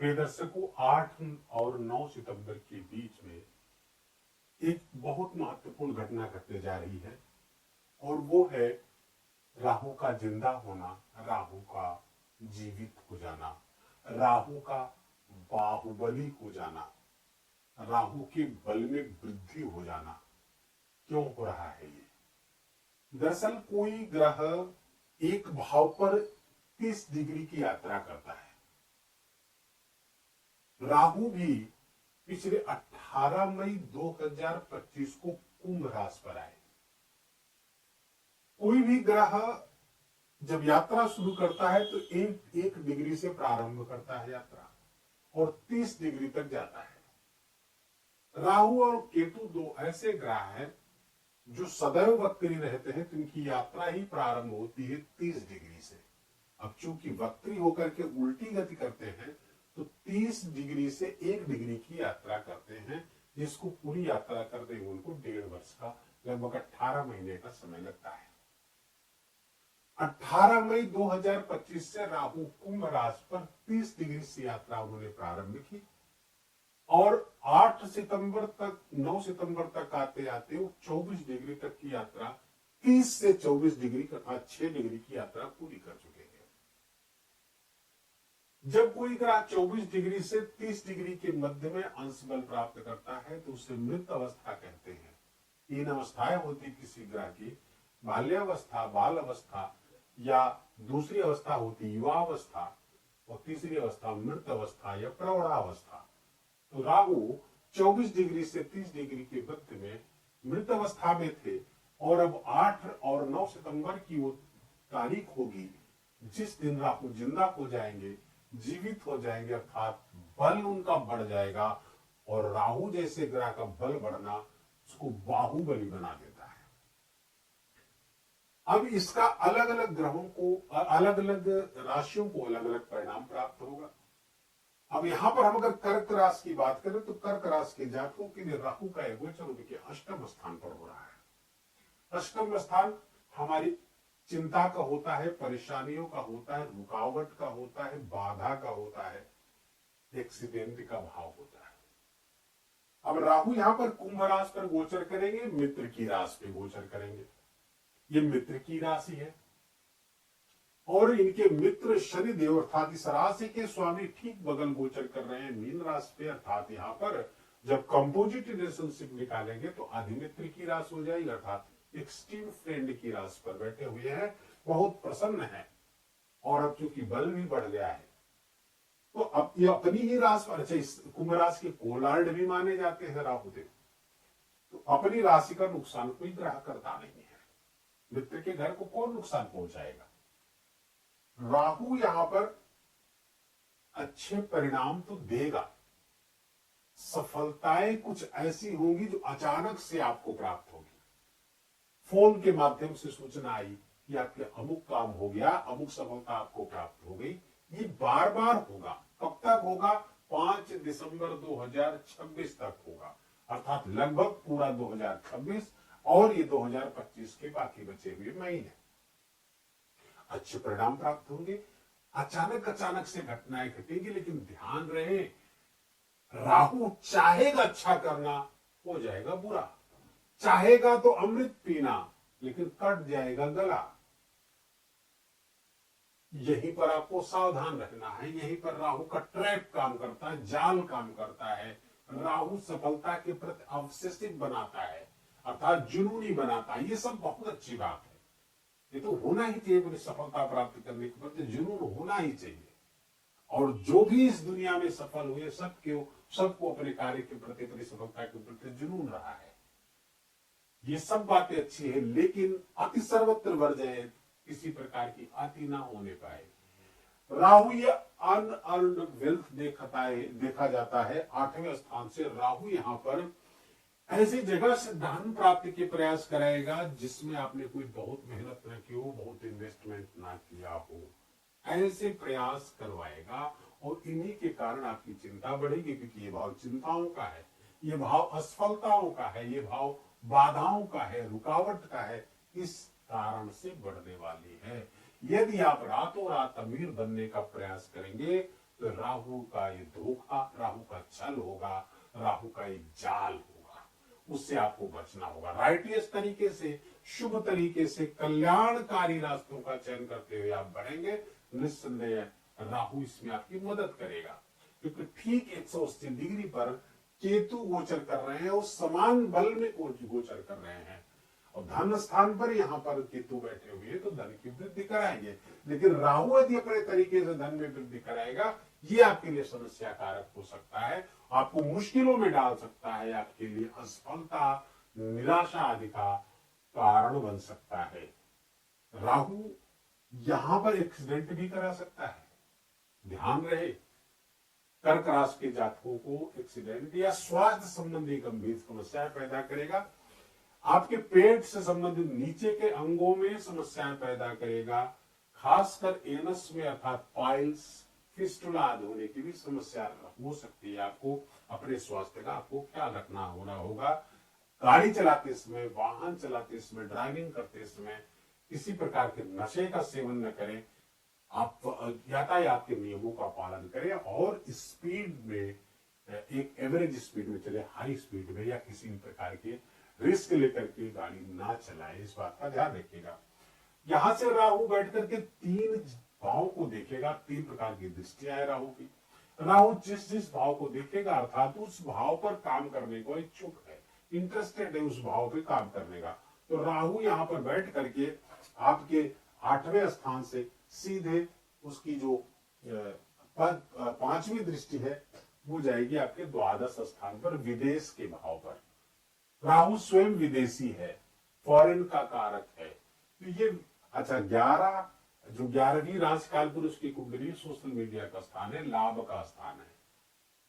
प्रिय दर्शकों, 8 और 9 सितंबर के बीच में एक बहुत महत्वपूर्ण घटना घटने जा रही है और वो है राहु का जिंदा होना, राहु का जीवित हो जाना, राहु का बाहुबली हो जाना, राहु के बल में वृद्धि हो जाना। क्यों हो रहा है ये? दरअसल कोई ग्रह एक भाव पर 30 डिग्री की यात्रा करता है। राहु भी पिछले 18 मई 2025 को कुंभ राशि पर आए। कोई भी ग्रह जब यात्रा शुरू करता है तो एक डिग्री से प्रारंभ करता है यात्रा और 30 डिग्री तक जाता है। राहु और केतु दो ऐसे ग्रह हैं जो सदैव वक्री रहते हैं, तो इनकी यात्रा ही प्रारंभ होती है 30 डिग्री से। अब चूंकि वक्री होकर के उल्टी गति करते हैं तो 30 डिग्री से 1 डिग्री की यात्रा करते हैं, जिसको पूरी यात्रा करते हुए उनको 1.5 वर्ष का, लगभग 18 महीने का समय लगता है। 18 मई 2025 से राहु कुंभ राशि पर 30 डिग्री से यात्रा उन्होंने प्रारंभ की और 8 सितंबर तक 9 सितंबर तक आते आते वो 24 डिग्री तक की यात्रा, 30 से 24 डिग्री अर्थात 6 डिग्री की यात्रा पूरी कर चुके हैं। जब कोई ग्रह 24 डिग्री से 30 डिग्री के मध्य में अंश बल प्राप्त करता है तो उसे मृत अवस्था कहते हैं। 3 अवस्थाएं होती किसी ग्रह की, बाल्यावस्था, बाल अवस्था या दूसरी अवस्था होती युवावस्था और तीसरी अवस्था मृत अवस्था या प्रौढ़ावस्था। तो राहु 24 डिग्री से 30 डिग्री के मध्य में मृत अवस्था में थे और अब 8 और 9 सितंबर की वो तारीख होगी जिस दिन राहु जिंदा हो जाएंगे, जीवित हो जाएंगे, अर्थात बल उनका बढ़ जाएगा और राहु जैसे ग्रह का बल बढ़ना उसको बाहुबली बना देता है। अब इसका अलग अलग ग्रहों को, अलग अलग राशियों को अलग अलग परिणाम प्राप्त होगा। अब यहां पर हम अगर कर्क राशि की बात करें तो कर्क राशि के जातकों के लिए राहु का एक गोचर उनके अष्टम स्थान पर हो रहा है। अष्टम स्थान हमारी चिंता का होता है, परेशानियों का होता है, रुकावट का होता है, बाधा का होता है, एक्सीडेंट का भाव होता है। अब राहु यहां पर कुंभ राशि पर गोचर करेंगे, मित्र की राशि पे गोचर करेंगे। ये मित्र की राशि है और इनके मित्र शनि देव अर्थात इस राशि के स्वामी ठीक बगल गोचर कर रहे हैं मीन राशि पे, अर्थात यहां पर जब कंपोजिट रिलेशनशिप निकालेंगे तो अधिमित्र की राशि हो जाएगी, अर्थात एक्सट्रीम फ्रेंड की राशि पर बैठे हुए हैं, बहुत प्रसन्न है और अब चूंकि बल भी बढ़ गया है तो अब ये अपनी ही राशि पर, अच्छा इस कुंभ राशि के कोलार्ड भी माने जाते हैं राहु देव, तो अपनी राशि का नुकसान कोई ग्रह करता नहीं है। मित्र के घर को कौन नुकसान पहुंचाएगा? राहु यहां पर अच्छे परिणाम तो देगा, सफलताएं कुछ ऐसी होंगी जो अचानक से आपको प्राप्त होगी। फोन के माध्यम से सूचना आई कि आपके अमुक काम हो गया, अमुक सफलता आपको प्राप्त हो गई। ये बार बार होगा। कब तक होगा? 5 दिसंबर 2026 तक होगा, अर्थात लगभग पूरा 2026 और ये 2025 के बाकी बचे हुए महीने अच्छे परिणाम प्राप्त होंगे। अचानक से घटनाएं घटेंगी, लेकिन ध्यान रहे राहु चाहेगा अच्छा करना, हो जाएगा बुरा। चाहेगा तो अमृत पीना, लेकिन कट जाएगा गला। यहीं पर आपको सावधान रहना है। यहीं पर राहु का ट्रैप काम करता है, जाल काम करता है। राहु सफलता के प्रति ऑब्सेसिव बनाता है, अर्थात जुनूनी बनाता है। ये सब बहुत अच्छी बात है, ये तो होना ही चाहिए। अपनी सफलता प्राप्त करने के प्रति जुनून होना ही चाहिए। और जो भी इस दुनिया में सफल हुए सबको अपने कार्य के प्रति, अपनी सफलता के प्रति जुनून रहा है। ये सब बातें अच्छी है, लेकिन अति सर्वत्र वर्जयेत, किसी प्रकार की अति ना होने पाए। राहु ये अनअर्न्ड वेल्थ देखा जाता है। 8वें स्थान से राहु यहां पर ऐसी जगह से धन प्राप्ति के प्रयास कराएगा जिसमें आपने कोई बहुत मेहनत न की हो, बहुत इन्वेस्टमेंट ना किया हो, ऐसे प्रयास करवाएगा और इन्हीं के कारण आपकी चिंता बढ़ेगी, क्योंकि ये भाव चिंताओं का है, ये भाव असफलताओं का है, ये भाव बाधाओं का है, रुकावट का है। इस कारण से बढ़ने वाली है। यदि आप रातों रात अमीर बनने का प्रयास करेंगे तो राहु का ये धोखा, राहु का छल होगा, राहु का एक जाल होगा, उससे आपको बचना होगा। राइटियस तरीके से, शुभ तरीके से, कल्याणकारी रास्तों का चयन करते हुए आप बढ़ेंगे, निस्संदेह राहु इसमें आपकी मदद करेगा। क्योंकि ठीक 180 डिग्री पर केतु गोचर कर रहे हैं और समान बल में गोचर कर रहे हैं, और धन स्थान पर यहाँ पर केतु बैठे हुए तो धन की वृद्धि कराएंगे। लेकिन राहु यदि अपने तरीके से धन में वृद्धि कराएगा, ये आपके लिए समस्या कारक हो सकता है, आपको मुश्किलों में डाल सकता है, आपके लिए असफलता, निराशा आदि का कारण बन सकता है। राहु यहां पर एक्सीडेंट भी करा सकता है, ध्यान रहे। कर्क राशि के जातकों को एक्सीडेंट या स्वास्थ्य संबंधी गंभीर समस्याएं पैदा करेगा, आपके पेट से संबंधित नीचे के अंगों में समस्याएं पैदा करेगा, खासकर एनस में अर्थात पाइल्स, फिस्टुला आदि होने की भी समस्या हो सकती है। आपको अपने स्वास्थ्य का आपको ख्याल रखना होगा। गाड़ी चलाते समय, वाहन चलाते समय, ड्राइविंग करते समय किसी प्रकार के नशे का सेवन न करें, आप यातायात के नियमों का पालन करें और स्पीड में एक एवरेज स्पीड में चले, हाई स्पीड में या किसी भी प्रकार के रिस्क लेकर के गाड़ी ना चलाए, इस बात का ध्यान रखिएगा। यहां से राहु बैठ करके 3 भाव को देखेगा, 3 प्रकार की दृष्टियां है राहु की। राहु जिस भाव को देखेगा अर्थात उस भाव पर काम करने को इच्छुक है, इंटरेस्टेड है उस भाव पे काम करने का। तो राहु यहाँ पर बैठ करके आपके 8वें स्थान से सीधे उसकी जो 5वीं दृष्टि है वो जाएगी आपके द्वादश स्थान पर, विदेश के भाव पर। राहु स्वयं विदेशी है, फॉरेन का कारक है। तो ये अच्छा 11वीं राशिकाल पुरुष की कुंडली सोशल मीडिया का स्थान है, लाभ का स्थान है,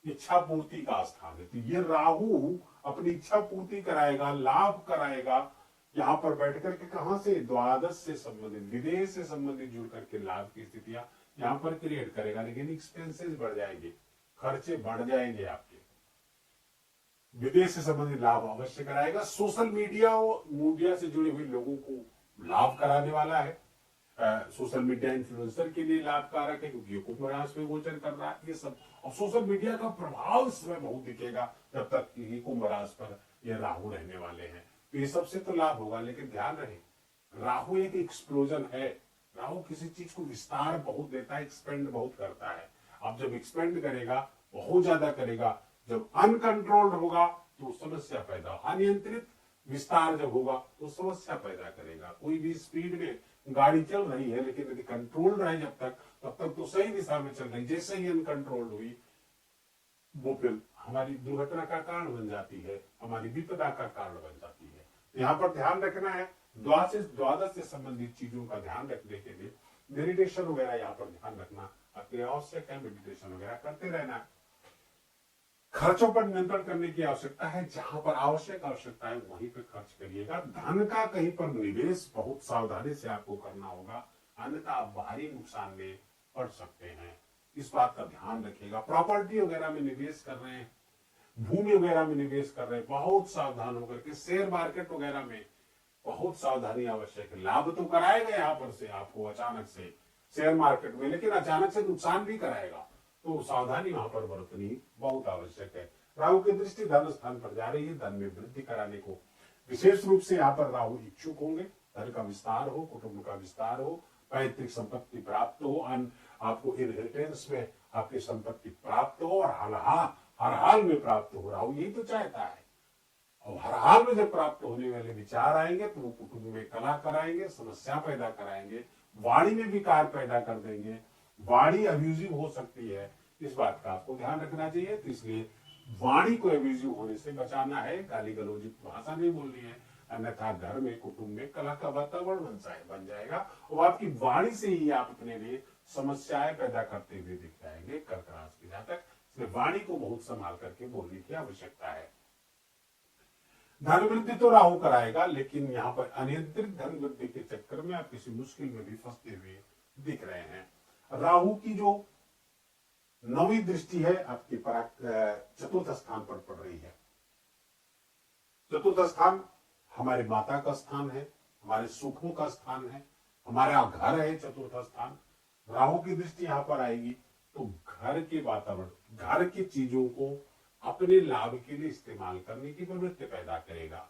इच्छा पूर्ति का स्थान है। तो ये राहु अपनी इच्छा पूर्ति कराएगा, लाभ कराएगा, यहां पर बैठ करके कहां से, द्वादश से संबंधित, विदेश से संबंधित जुड़ करके लाभ की स्थितियां यहां पर क्रिएट करेगा। लेकिन एक्सपेंसेस बढ़ जाएंगे, खर्चे बढ़ जाएंगे आपके। विदेश से संबंधित लाभ अवश्य कराएगा। सोशल मीडिया से जुड़े हुए लोगों को लाभ कराने वाला है। सोशल मीडिया इन्फ्लुएंसर के लिए लाभकारक है क्योंकि ये कुंभ राशि में गोचर कर रहा है ये सब। और सोशल मीडिया का प्रभाव इसमें बहुत दिखेगा जब तक कि कुंभ राशि पर ये राहु रहने वाले हैं। तो ये सबसे तो लाभ होगा, लेकिन ध्यान रहे राहु एक एक्सप्लोजन है। राहु किसी चीज को विस्तार बहुत देता है, एक्सपेंड बहुत करता है। अब जब एक्सपेंड करेगा, बहुत ज्यादा करेगा, जब अनकंट्रोल्ड होगा तो समस्या पैदा, अनियंत्रित विस्तार जब होगा तो समस्या पैदा करेगा। कोई भी स्पीड में गाड़ी चल रही है लेकिन यदि कंट्रोल रहे जब तक, तब तक तो सही दिशा में चल रही, जैसे ही अनकंट्रोल्ड हुई वो फिर हमारी दुर्घटना का कारण बन जाती है, हमारी विपदा का कारण बन जाती है। यहाँ पर ध्यान रखना है, द्वादश से संबंधित चीजों का ध्यान रखने के लिए मेडिटेशन वगैरह यहाँ पर ध्यान रखना अति आवश्यक है। मेडिटेशन वगैरह करते रहना है। खर्चों पर नियंत्रण करने की आवश्यकता है, जहां पर आवश्यकता है वहीं पे खर्च करिएगा। धन का कहीं पर निवेश बहुत सावधानी से आपको करना होगा, अन्यथा आप भारी नुकसान में पड़ सकते हैं, इस बात का ध्यान रखिएगा। प्रॉपर्टी वगैरह में निवेश कर रहे हैं, भूमि वगैरह में निवेश कर रहे हैं, बहुत सावधान होकर के। शेयर मार्केट वगैरह में बहुत सावधानी आवश्यक है। लाभ तो कराएगा यहाँ पर से आपको अचानक से शेयर मार्केट में, लेकिन अचानक से नुकसान भी कराएगा, तो सावधानी वहां पर बरतनी बहुत आवश्यक है। राहु की दृष्टि धन स्थान पर जा रही है, धन में वृद्धि कराने को विशेष रूप से यहाँ पर राहु इच्छुक होंगे। धन का विस्तार हो, कुटुंब का विस्तार हो, पैतृक संपत्ति प्राप्त हो, आपको इनहेरिटेंस में आपकी संपत्ति प्राप्त हो और हर हाल में प्राप्त हो। राहु यही तो चाहता है। और हर हाल में जब प्राप्त होने वाले विचार आएंगे तो वो कुटुंब में कलह कराएंगे, समस्या पैदा कराएंगे, वाणी में विकार पैदा कर देंगे, वाणी अब्यूजिव हो सकती है, इस बात का आपको ध्यान रखना चाहिए। तो इसलिए वाणी को अब्यूजिव होने से बचाना है, गाली गलौजी भाषा नहीं बोलनी है, अन्यथा घर में कुटुंब में कलह का वातावरण बन जाएगा और आपकी वाणी से ही आप अपने लिए समस्याएं पैदा करते हुए दिख जाएंगे कर्क राशि के जातक। इसलिए वाणी को बहुत संभाल करके बोलने की आवश्यकता है। धन वृद्धि तो राहु कराएगा, लेकिन यहाँ पर अनियंत्रित धन वृद्धि के चक्कर में आप किसी मुश्किल में भी फंसते हुए दिख रहे हैं। राहु की जो 9वीं दृष्टि है आपके चतुर्थ स्थान पर पड़ रही है। चतुर्थ स्थान हमारे माता का स्थान है, हमारे सुखों का स्थान है, हमारा घर है चतुर्थ स्थान। राहु की दृष्टि यहाँ पर आएगी तो घर के वातावरण, घर की चीजों को अपने लाभ के लिए इस्तेमाल करने की प्रवृत्ति पैदा करेगा,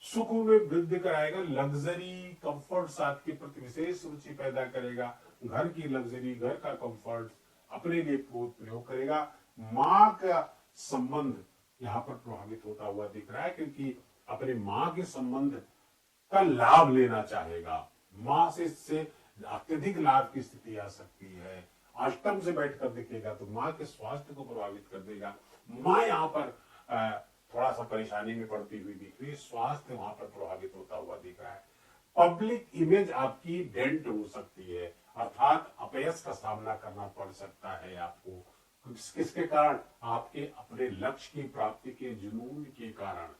सुख में वृद्धि कराएगा, लग्जरी कंफर्ट साथ के प्रति विशेष रुचि पैदा करेगा, घर की लग्जरी, घर का कंफर्ट अपने लिए प्रयोग करेगा। माँ का संबंध यहाँ पर प्रभावित होता हुआ दिख रहा है, क्योंकि अपने माँ के संबंध का लाभ लेना चाहेगा, माँ से इससे अत्यधिक लाभ की स्थिति आ सकती है। अष्टम से बैठकर देखेगा तो माँ के स्वास्थ्य को प्रभावित कर देगा। माँ यहाँ पर थोड़ा सा परेशानी में पड़ती हुई दिख रही है, स्वास्थ्य वहां पर प्रभावित होता हुआ दिख रहा है। पब्लिक इमेज आपकी डेंट हो सकती है, अर्थात अपयश का सामना करना पड़ सकता है आपको। किसके कारण? आपके अपने लक्ष्य की प्राप्ति के जुनून के कारण।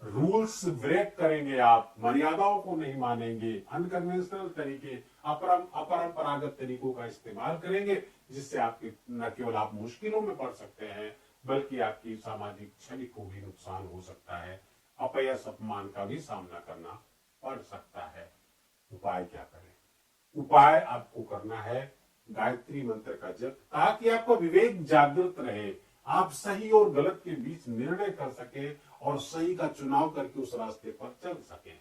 रूल्स ब्रेक करेंगे आप, मर्यादाओं को नहीं मानेंगे, अनकन्वेंशनल तरीके, अपरंपरागत तरीकों का इस्तेमाल करेंगे, जिससे आपके न केवल आप मुश्किलों में पड़ सकते हैं, बल्कि आपकी सामाजिक छवि को भी नुकसान हो सकता है, अपयश अपमान का भी सामना करना पड़ सकता है। उपाय क्या करें? उपाय आपको करना है गायत्री मंत्र का जप, ताकि आपका विवेक जागृत रहे, आप सही और गलत के बीच निर्णय कर सके और सही का चुनाव करके उस रास्ते पर चल सके।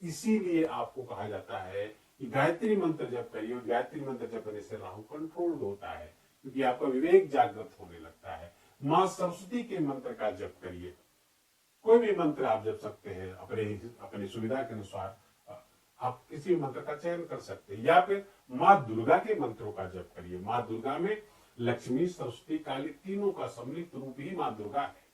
इसीलिए आपको कहा जाता है कि गायत्री मंत्र जप करिए, और गायत्री मंत्र जपने से राहु कंट्रोल्ड होता है, क्योंकि आपका विवेक जागृत होने लगता है। मां सरस्वती के मंत्र का जप करिए, कोई भी मंत्र आप जप सकते हैं, अपनी सुविधा के अनुसार आप किसी भी मंत्र का चयन कर सकते हैं, या फिर माँ दुर्गा के मंत्रों का जप करिए। माँ दुर्गा में लक्ष्मी, सरस्वती, काली तीनों का सम्मिलित रूप ही माँ दुर्गा है,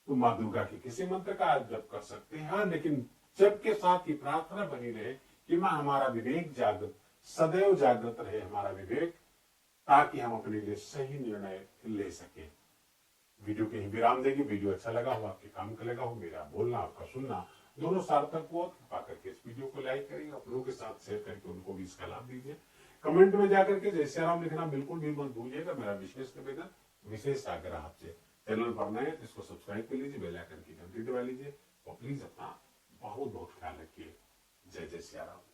तो माँ दुर्गा के किसी मंत्र का आप जप कर सकते हैं। हाँ, लेकिन जप के साथ ही प्रार्थना बनी रहे कि माँ हमारा विवेक जागृत, सदैव जागृत रहे हमारा विवेक, ताकि हम अपने लिए सही निर्णय ले सके। वीडियो कहीं विराम देंगे। वीडियो अच्छा लगा हो, आपके काम का लगा हो, मेरा बोलना आपका सुनना दोनों सार्थक हो, कृपा करके इस वीडियो को लाइक करिए, अपनों के साथ शेयर करके उनको भी इसका लाभ दीजिए। कमेंट में जाकर के जय श्री राम लिखना बिल्कुल भी मत भूलिएगा, मेरा विशेष निवेदन, विशेष आग्रह आपसे। चैनल पर नए हैं तो इसको सब्सक्राइब कर लीजिए, बेल आइकन की घंटी दबा लीजिए, और प्लीज अपना बहुत बहुत ख्याल रखिए। जय जय श्री राम।